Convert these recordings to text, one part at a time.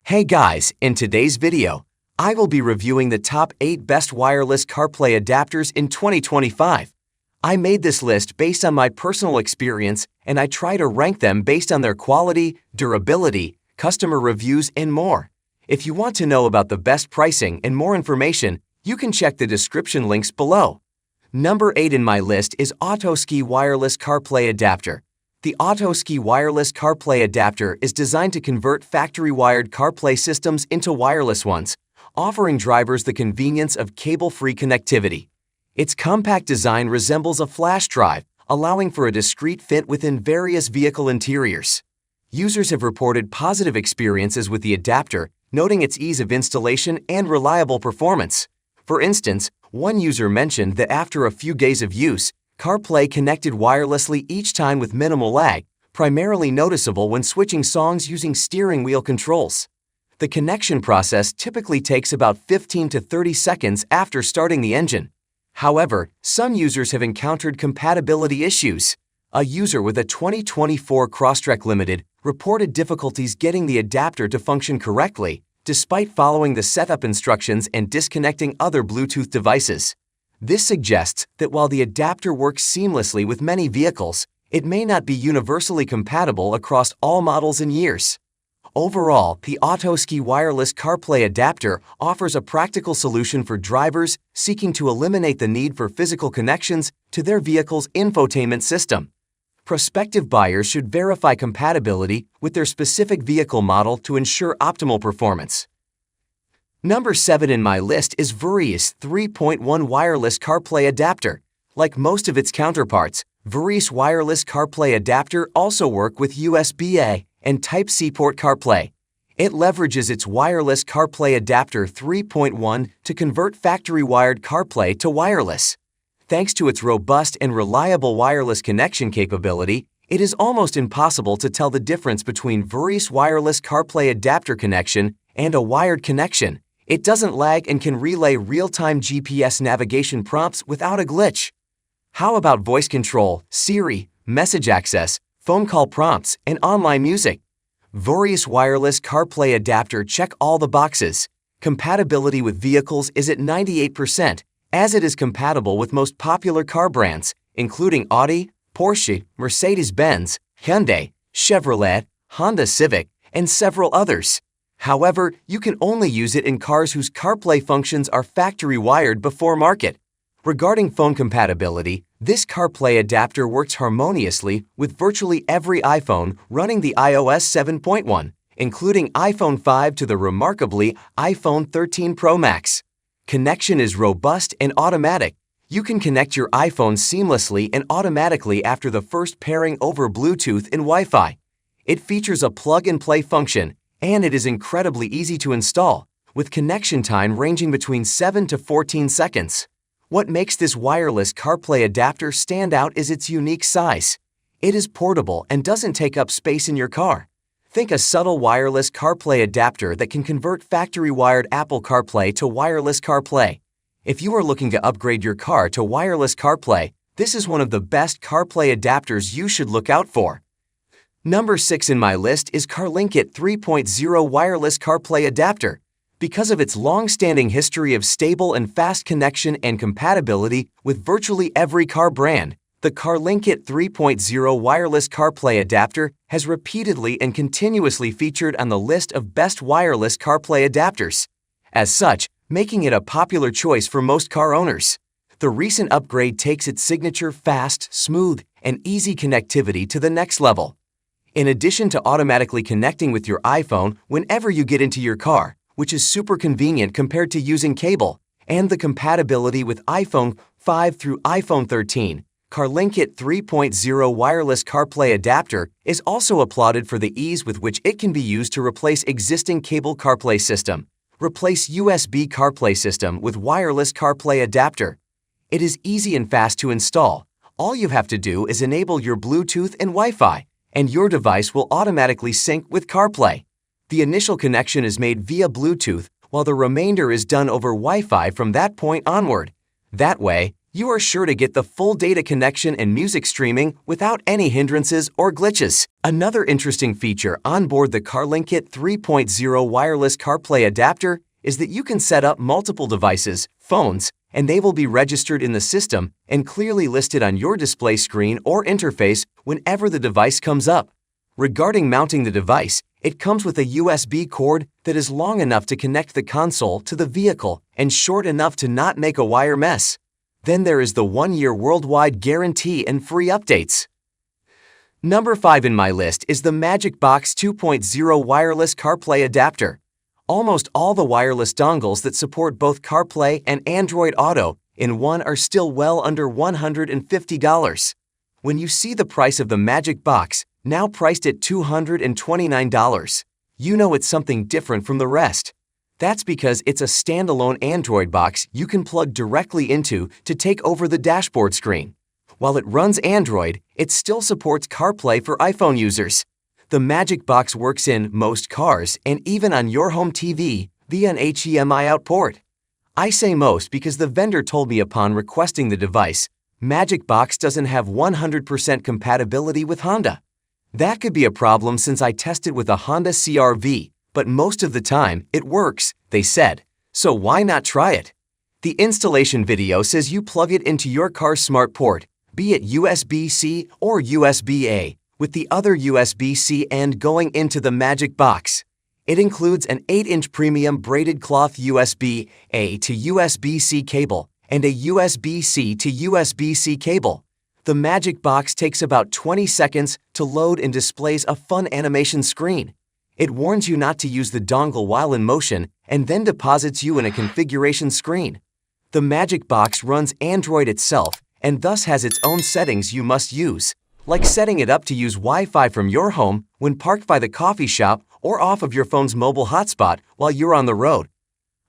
Hey guys, in today's video, I will be reviewing the top 8 best wireless CarPlay adapters in 2025. I made this list based on my personal experience and I try to rank them based on their quality, durability, customer reviews, and more. If you want to know about the best pricing and more information, you can check the description links below. Number 8 in my list is AutoSky Wireless CarPlay Adapter. The AutoSky Wireless CarPlay Adapter is designed to convert factory-wired CarPlay systems into wireless ones, offering drivers the convenience of cable-free connectivity. Its compact design resembles a flash drive, allowing for a discreet fit within various vehicle interiors. Users have reported positive experiences with the adapter, noting its ease of installation and reliable performance. For instance, one user mentioned that after a few days of use, CarPlay connected wirelessly each time with minimal lag, primarily noticeable when switching songs using steering wheel controls. The connection process typically takes about 15 to 30 seconds after starting the engine. However, some users have encountered compatibility issues. A user with a 2024 Crosstrek Limited reported difficulties getting the adapter to function correctly, despite following the setup instructions and disconnecting other Bluetooth devices. This suggests that while the adapter works seamlessly with many vehicles, it may not be universally compatible across all models and years. Overall, the AutoSky Wireless CarPlay Adapter offers a practical solution for drivers seeking to eliminate the need for physical connections to their vehicle's infotainment system. Prospective buyers should verify compatibility with their specific vehicle model to ensure optimal performance. Number 7 in my list is Vrriis 3.1 Wireless CarPlay Adapter. Like most of its counterparts, Vrriis Wireless CarPlay Adapter also works with USB-A and Type-C port CarPlay. It leverages its Wireless CarPlay Adapter 3.1 to convert factory-wired CarPlay to wireless. Thanks to its robust and reliable wireless connection capability, it is almost impossible to tell the difference between Vrriis Wireless CarPlay Adapter connection and a wired connection. It doesn't lag and can relay real-time GPS navigation prompts without a glitch. How about voice control, Siri, message access, phone call prompts, and online music? Vrriis Wireless CarPlay Adapter check all the boxes. Compatibility with vehicles is at 98%, as it is compatible with most popular car brands, including Audi, Porsche, Mercedes-Benz, Hyundai, Chevrolet, Honda Civic, and several others. However, you can only use it in cars whose CarPlay functions are factory-wired before market. Regarding phone compatibility, this CarPlay adapter works harmoniously with virtually every iPhone running the iOS 7.1, including iPhone 5 to the remarkably iPhone 13 Pro Max. Connection is robust and automatic. You can connect your iPhone seamlessly and automatically after the first pairing over Bluetooth and Wi-Fi. It features a plug-and-play function, and it is incredibly easy to install, with connection time ranging between 7 to 14 seconds. What makes this wireless CarPlay adapter stand out is its unique size. It is portable and doesn't take up space in your car. Think a subtle wireless CarPlay adapter that can convert factory-wired Apple CarPlay to wireless CarPlay. If you are looking to upgrade your car to wireless CarPlay, this is one of the best CarPlay adapters you should look out for. Number 6 in my list is CarlinKit 3.0 Wireless CarPlay Adapter. Because of its long-standing history of stable and fast connection and compatibility with virtually every car brand, the CarlinKit 3.0 Wireless CarPlay Adapter has repeatedly and continuously featured on the list of best wireless CarPlay adapters. As such, making it a popular choice for most car owners. The recent upgrade takes its signature fast, smooth, and easy connectivity to the next level. In addition to automatically connecting with your iPhone whenever you get into your car, which is super convenient compared to using cable, and the compatibility with iPhone 5 through iPhone 13, CarlinKit 3.0 Wireless CarPlay Adapter is also applauded for the ease with which it can be used to replace existing cable CarPlay system. Replace USB CarPlay system with wireless CarPlay adapter. It is easy and fast to install. All you have to do is enable your Bluetooth and Wi-Fi, and your device will automatically sync with CarPlay. The initial connection is made via Bluetooth, while the remainder is done over Wi-Fi from that point onward. That way, You are sure to get the full data connection and music streaming without any hindrances or glitches. Another interesting feature on board the CarlinKit 3.0 wireless CarPlay adapter is that you can set up multiple devices, phones, and they will be registered in the system and clearly listed on your display screen or interface whenever the device comes up. Regarding mounting the device, it comes with a USB cord that is long enough to connect the console to the vehicle and short enough to not make a wire mess. Then there is the 1-year worldwide guarantee and free updates. Number 5 in my list is the Magic Box 2.0 wireless CarPlay adapter. Almost all the wireless dongles that support both CarPlay and Android Auto in one are still well under $150. When you see the price of the Magic Box, now priced at $229, you know it's something different from the rest. That's because it's a standalone Android box you can plug directly into to take over the dashboard screen. While it runs Android, it still supports CarPlay for iPhone users. The Magic Box works in most cars and even on your home TV via an HDMI out port. I say most because the vendor told me upon requesting the device, Magic Box doesn't have 100% compatibility with Honda. That could be a problem since I tested with a Honda CR-V, but most of the time it works, they said. So why not try it? The installation video says you plug it into your car's smart port, be it USB-C or USB-A, with the other USB-C end going into the Magic Box. It includes an 8-inch premium braided cloth USB-A to USB-C cable and a USB-C to USB-C cable. The Magic Box takes about 20 seconds to load and displays a fun animation screen. It warns you not to use the dongle while in motion and then deposits you in a configuration screen. The Magic Box runs Android itself and thus has its own settings you must use, like setting it up to use Wi-Fi from your home when parked by the coffee shop or off of your phone's mobile hotspot while you're on the road.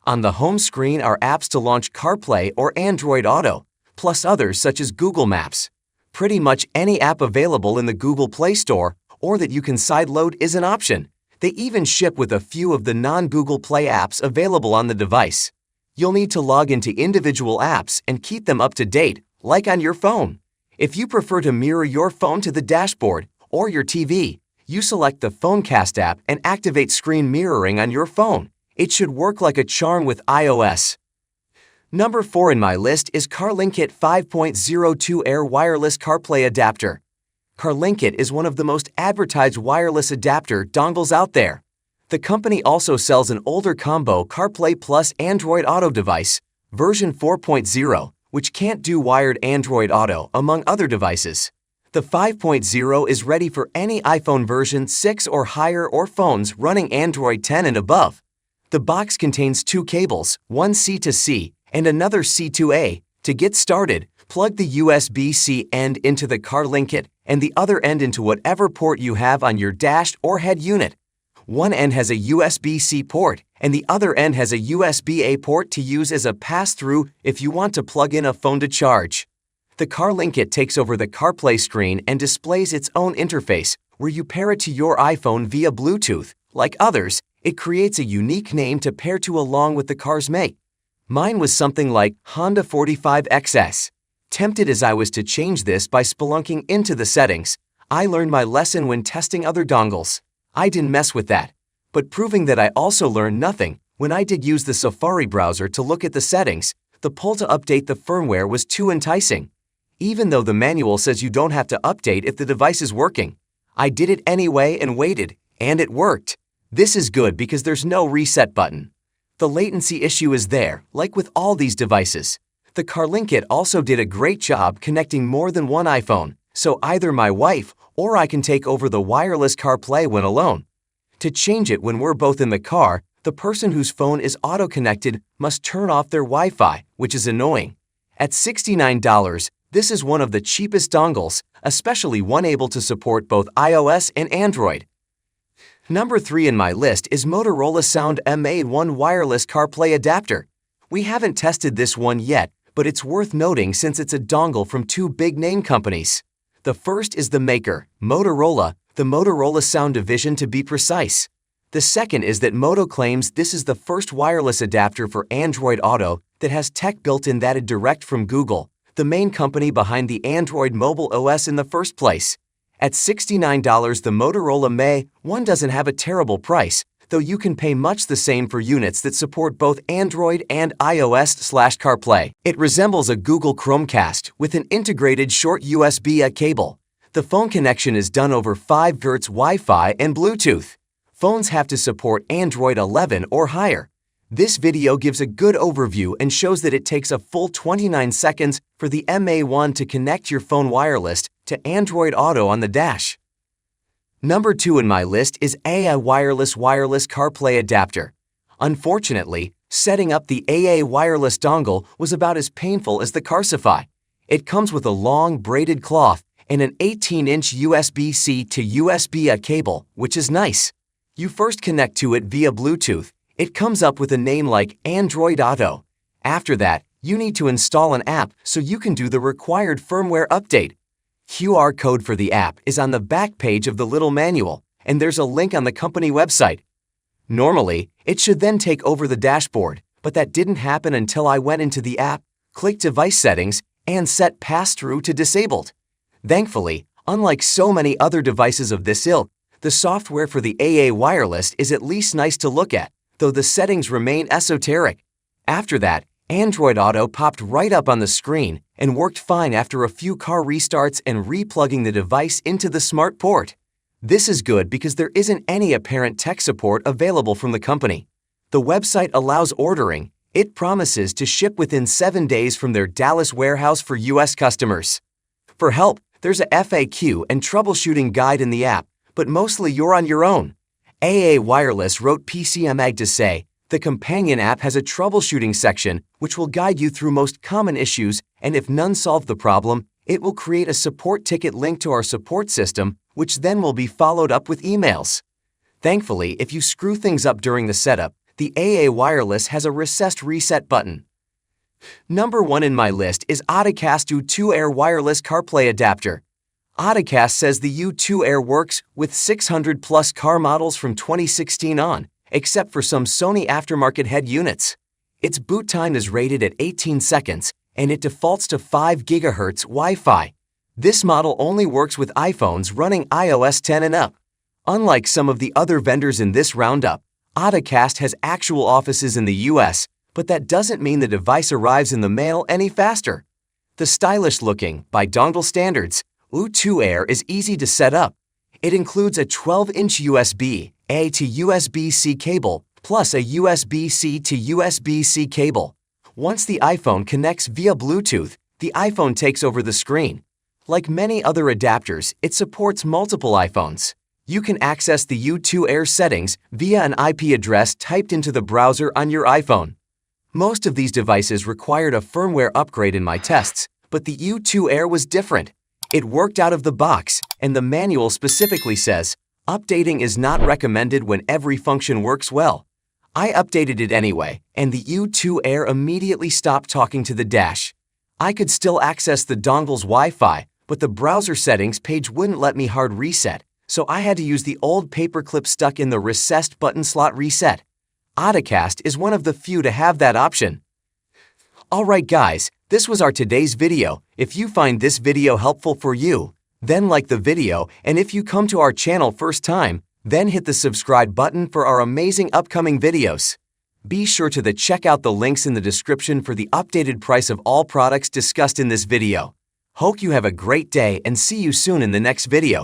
On the home screen are apps to launch CarPlay or Android Auto, plus others such as Google Maps. Pretty much any app available in the Google Play Store or that you can sideload is an option. They even ship with a few of the non-Google Play apps available on the device. You'll need to log into individual apps and keep them up to date, like on your phone. If you prefer to mirror your phone to the dashboard or your TV, you select the PhoneCast app and activate screen mirroring on your phone. It should work like a charm with iOS. Number 4 in my list is CarlinKit 5.02 Air Wireless CarPlay Adapter. CarlinKit is one of the most advertised wireless adapter dongles out there. The company also sells an older combo CarPlay Plus Android Auto device, version 4.0, which can't do wired Android Auto, among other devices. The 5.0 is ready for any iPhone version 6 or higher or phones running Android 10 and above. The box contains 2 cables, one C to C and another C to A. To get started, plug the USB-C end into the CarlinKit and the other end into whatever port you have on your dash or head unit. One end has a USB-C port and the other end has a USB-A port to use as a pass-through if you want to plug in a phone to charge. The CarlinKit takes over the CarPlay screen and displays its own interface where you pair it to your iPhone via Bluetooth. Like others, it creates a unique name to pair to along with the car's make. Mine was something like Honda 45XS. Tempted as I was to change this by spelunking into the settings, I learned my lesson when testing other dongles. I didn't mess with that. But proving that I also learned nothing, when I did use the Safari browser to look at the settings, the pull to update the firmware was too enticing. Even though the manual says you don't have to update if the device is working. I did it anyway and waited, and it worked. This is good because there's no reset button. The latency issue is there, like with all these devices. The CarlinKit also did a great job connecting more than one iPhone, so either my wife or I can take over the wireless CarPlay when alone. To change it when we're both in the car, the person whose phone is auto-connected must turn off their Wi-Fi, which is annoying. At $69, this is one of the cheapest dongles, especially one able to support both iOS and Android. Number 3 in my list is Motorola Sound MA1 Wireless CarPlay Adapter. We haven't tested this one yet, but it's worth noting since it's a dongle from 2 big name companies. The first is the maker, Motorola, the Motorola Sound division to be precise. The second is that Moto claims this is the first wireless adapter for Android Auto that has tech built in that is direct from Google, the main company behind the Android mobile OS in the first place. At $69, the Motorola May 1 doesn't have a terrible price, though you can pay much the same for units that support both Android and iOS/CarPlay. It resembles a Google Chromecast with an integrated short USB-A cable. The phone connection is done over 5 GHz Wi-Fi and Bluetooth. Phones have to support Android 11 or higher. This video gives a good overview and shows that it takes a full 29 seconds for the MA1 to connect your phone wireless to Android Auto on the dash. Number 2 in my list is AAWireless wireless CarPlay adapter. Unfortunately, setting up the AAWireless dongle was about as painful as the Carsify. It comes with a long braided cloth and an 18-inch USB-C to USB-A cable, which is nice. You first connect to it via Bluetooth. It comes up with a name like Android Auto. After that, you need to install an app so you can do the required firmware update. QR code for the app is on the back page of the little manual, and there's a link on the company website. Normally, it should then take over the dashboard, but that didn't happen until I went into the app, clicked Device Settings, and set Pass-Through to Disabled. Thankfully, unlike so many other devices of this ilk, the software for the AAWireless is at least nice to look at, though the settings remain esoteric. After that, Android Auto popped right up on the screen and worked fine after a few car restarts and replugging the device into the smart port. This is good because there isn't any apparent tech support available from the company. The website allows ordering. It promises to ship within 7 days from their Dallas warehouse for US customers. For help, there's a FAQ and troubleshooting guide in the app, but mostly you're on your own. AAWireless wrote PCMag to say, the companion app has a troubleshooting section which will guide you through most common issues, and if none solve the problem, it will create a support ticket linked to our support system, which then will be followed up with emails. Thankfully, if you screw things up during the setup, the AAWireless has a recessed reset button. Number 1 in my list is AutoCast U2 Air wireless CarPlay adapter. AutoCast says the U2 Air works with 600 plus car models from 2016 on, except for some Sony aftermarket head units. Its boot time is rated at 18 seconds, and it defaults to 5 GHz Wi-Fi. This model only works with iPhones running iOS 10 and up. Unlike some of the other vendors in this roundup, AutoCast has actual offices in the US, but that doesn't mean the device arrives in the mail any faster. The stylish-looking, by dongle standards, U2 Air is easy to set up. It includes a 12-inch USB-A to USB-C cable, plus a USB-C to USB-C cable. Once the iPhone connects via Bluetooth, the iPhone takes over the screen. Like many other adapters, it supports multiple iPhones. You can access the U2 Air settings via an IP address typed into the browser on your iPhone. Most of these devices required a firmware upgrade in my tests, but the U2 Air was different. It worked out of the box, and the manual specifically says, updating is not recommended when every function works well. I updated it anyway, and the U2 Air immediately stopped talking to the dash. I could still access the dongle's Wi-Fi, but the browser settings page wouldn't let me hard reset, so I had to use the old paperclip stuck in the recessed button slot reset. AutoCast is one of the few to have that option. Alright guys, this was our today's video. If you find this video helpful for you, then like the video, and if you come to our channel first time, then hit the subscribe button for our amazing upcoming videos. Be sure to check out the links in the description for the updated price of all products discussed in this video. Hope you have a great day and see you soon in the next video.